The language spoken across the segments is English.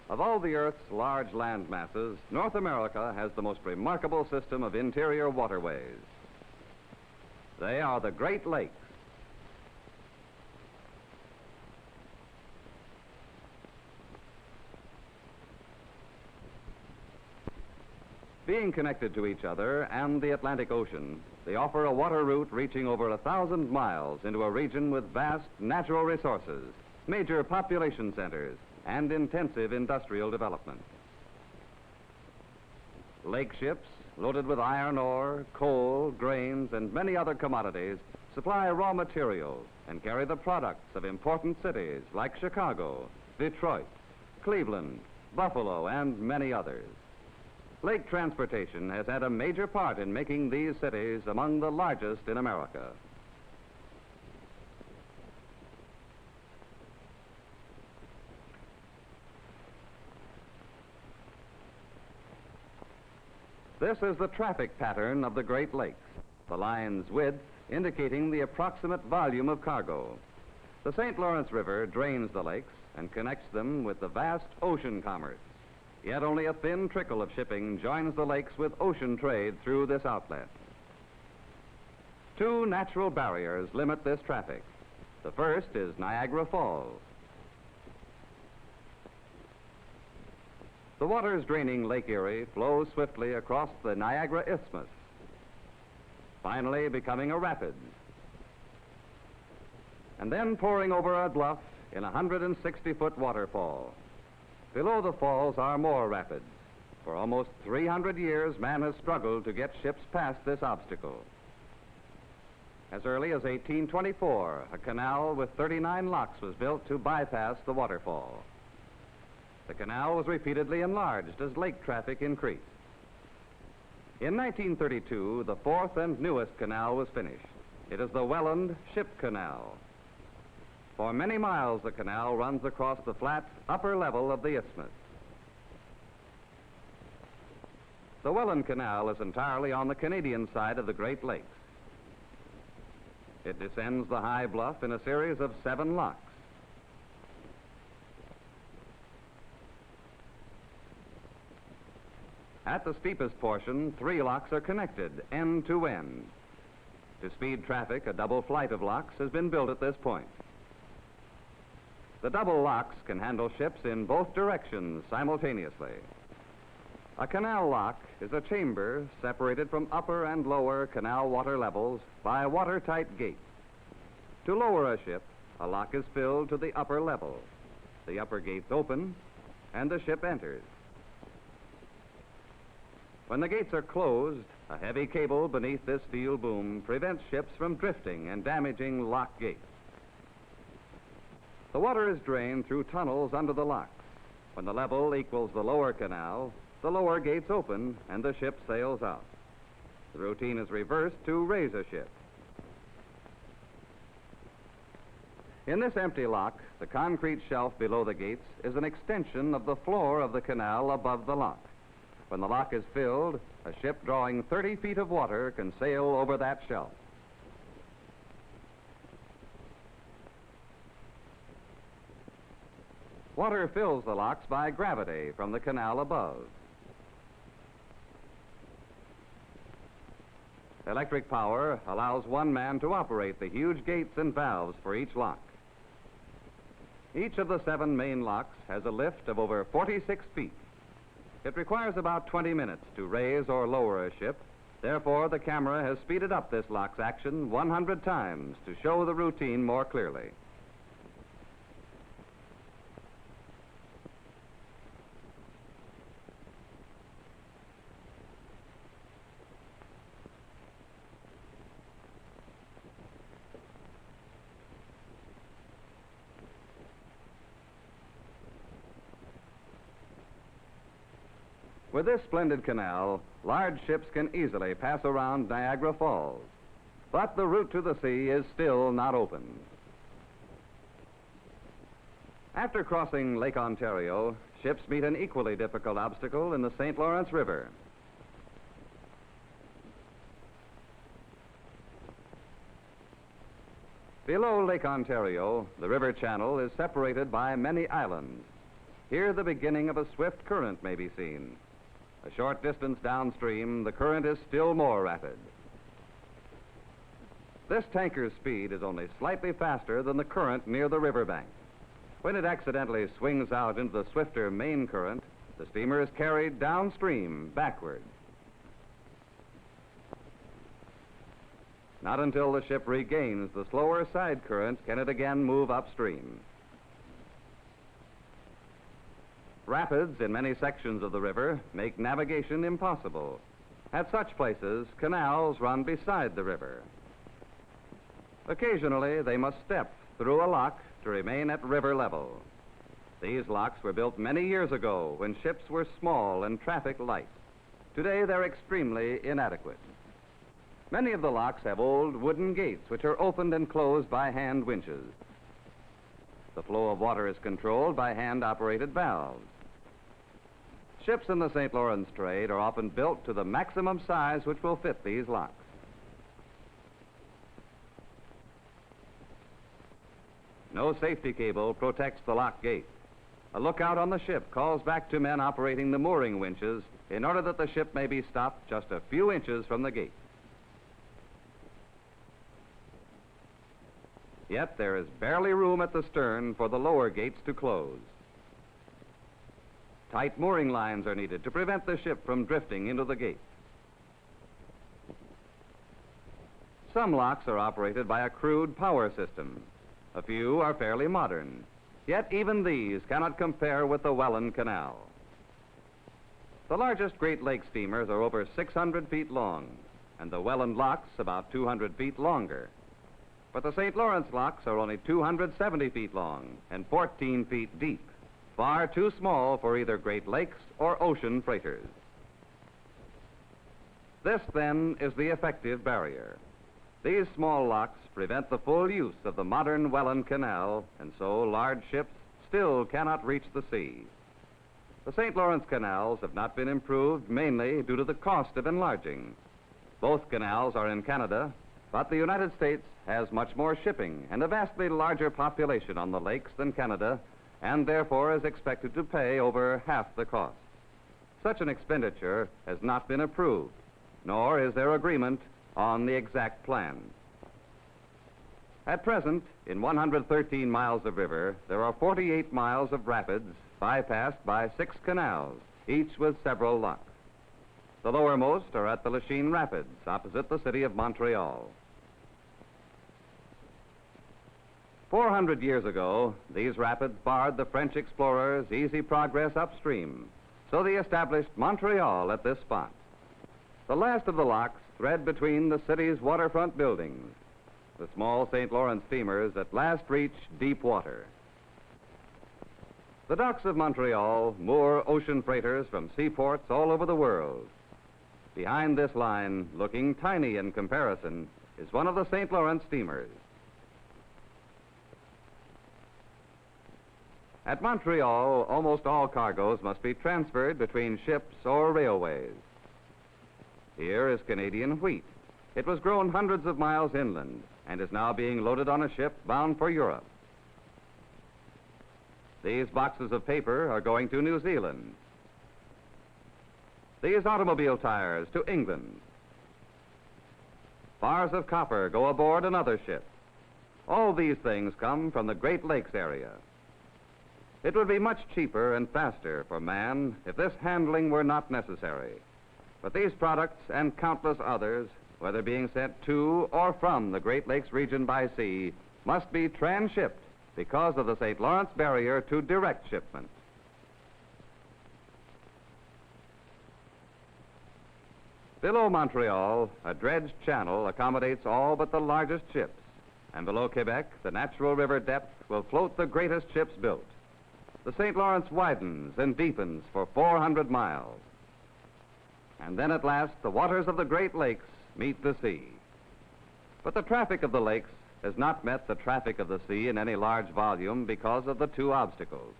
Of all the Earth's large land masses, North America has the most remarkable system of interior waterways. They are the Great Lakes. Being connected to each other and the Atlantic Ocean, they offer a water route reaching over 1,000 miles into a region with vast natural resources, major population centers, and intensive industrial development. Lake ships, loaded with iron ore, coal, grains, and many other commodities, supply raw materials and carry the products of important cities like Chicago, Detroit, Cleveland, Buffalo, and many others. Lake transportation has had a major part in making these cities among the largest in America. This is the traffic pattern of the Great Lakes, the line's width indicating the approximate volume of cargo. The St. Lawrence River drains the lakes and connects them with the vast ocean commerce. Yet only a thin trickle of shipping joins the lakes with ocean trade through this outlet. Two natural barriers limit this traffic. The first is Niagara Falls. The waters draining Lake Erie flow swiftly across the Niagara Isthmus, finally becoming a rapid, and then pouring over a bluff in a 160-foot waterfall. Below the falls are more rapids. For almost 300 years, man has struggled to get ships past this obstacle. As early as 1824, a canal with 39 locks was built to bypass the waterfall. The canal was repeatedly enlarged as lake traffic increased. In 1932, the fourth and newest canal was finished. It is the Welland Ship Canal. For many miles, the canal runs across the flat upper level of the isthmus. The Welland Canal is entirely on the Canadian side of the Great Lakes. It descends the high bluff in a series of 7 locks. At the steepest portion, 3 locks are connected, end to end. To speed traffic, a double flight of locks has been built at this point. The double locks can handle ships in both directions simultaneously. A canal lock is a chamber separated from upper and lower canal water levels by watertight gates. To lower a ship, a lock is filled to the upper level. The upper gates open, and the ship enters. When the gates are closed, a heavy cable beneath this steel boom prevents ships from drifting and damaging lock gates. The water is drained through tunnels under the locks. When the level equals the lower canal, the lower gates open and the ship sails out. The routine is reversed to raise a ship. In this empty lock, the concrete shelf below the gates is an extension of the floor of the canal above the lock. When the lock is filled, a ship drawing 30 feet of water can sail over that shelf. Water fills the locks by gravity from the canal above. Electric power allows one man to operate the huge gates and valves for each lock. Each of the 7 main locks has a lift of over 46 feet. It requires about 20 minutes to raise or lower a ship. Therefore, the camera has speeded up this lock's action 100 times to show the routine more clearly. With this splendid canal, large ships can easily pass around Niagara Falls, but the route to the sea is still not open. After crossing Lake Ontario, ships meet an equally difficult obstacle in the St. Lawrence River. Below Lake Ontario, the river channel is separated by many islands. Here the beginning of a swift current may be seen. A short distance downstream, the current is still more rapid. This tanker's speed is only slightly faster than the current near the riverbank. When it accidentally swings out into the swifter main current, the steamer is carried downstream, backward. Not until the ship regains the slower side current can it again move upstream. Rapids in many sections of the river make navigation impossible. At such places, canals run beside the river. Occasionally, they must step through a lock to remain at river level. These locks were built many years ago when ships were small and traffic light. Today, they're extremely inadequate. Many of the locks have old wooden gates which are opened and closed by hand winches. The flow of water is controlled by hand-operated valves. Ships in the St. Lawrence trade are often built to the maximum size which will fit these locks. No safety cable protects the lock gate. A lookout on the ship calls back to men operating the mooring winches in order that the ship may be stopped just a few inches from the gate. Yet there is barely room at the stern for the lower gates to close. Tight mooring lines are needed to prevent the ship from drifting into the gate. Some locks are operated by a crude power system. A few are fairly modern. Yet even these cannot compare with the Welland Canal. The largest Great Lakes steamers are over 600 feet long, and the Welland locks about 200 feet longer. But the St. Lawrence locks are only 270 feet long and 14 feet deep, far too small for either Great Lakes or ocean freighters. This, then, is the effective barrier. These small locks prevent the full use of the modern Welland Canal, and so large ships still cannot reach the sea. The St. Lawrence canals have not been improved mainly due to the cost of enlarging. Both canals are in Canada, but the United States has much more shipping and a vastly larger population on the lakes than Canada, and therefore is expected to pay over half the cost. Such an expenditure has not been approved, nor is there agreement on the exact plan. At present, in 113 miles of river, there are 48 miles of rapids bypassed by 6 canals, each with several locks. The lowermost are at the Lachine Rapids, opposite the city of Montreal. 400 years ago, these rapids barred the French explorers' easy progress upstream, so they established Montreal at this spot. The last of the locks thread between the city's waterfront buildings. The small St. Lawrence steamers at last reach deep water. The docks of Montreal moor ocean freighters from seaports all over the world. Behind this line, looking tiny in comparison, is one of the St. Lawrence steamers. At Montreal, almost all cargoes must be transferred between ships or railways. Here is Canadian wheat. It was grown hundreds of miles inland and is now being loaded on a ship bound for Europe. These boxes of paper are going to New Zealand. These automobile tires to England. Bars of copper go aboard another ship. All these things come from the Great Lakes area. It would be much cheaper and faster for man if this handling were not necessary. But these products and countless others, whether being sent to or from the Great Lakes region by sea, must be transshipped because of the St. Lawrence barrier to direct shipment. Below Montreal, a dredged channel accommodates all but the largest ships, and below Quebec, the natural river depth will float the greatest ships built. The St. Lawrence widens and deepens for 400 miles. And then at last, the waters of the Great Lakes meet the sea. But the traffic of the lakes has not met the traffic of the sea in any large volume because of the two obstacles.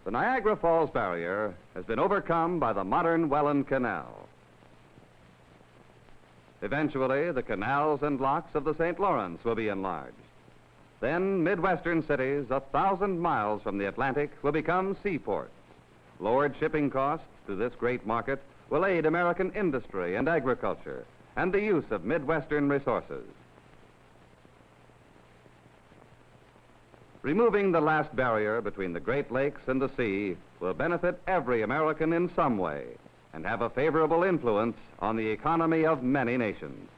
The Niagara Falls barrier has been overcome by the modern Welland Canal. Eventually, the canals and locks of the St. Lawrence will be enlarged. Then Midwestern cities 1,000 miles from the Atlantic will become seaports. Lowered shipping costs to this great market will aid American industry and agriculture and the use of Midwestern resources. Removing the last barrier between the Great Lakes and the sea will benefit every American in some way and have a favorable influence on the economy of many nations.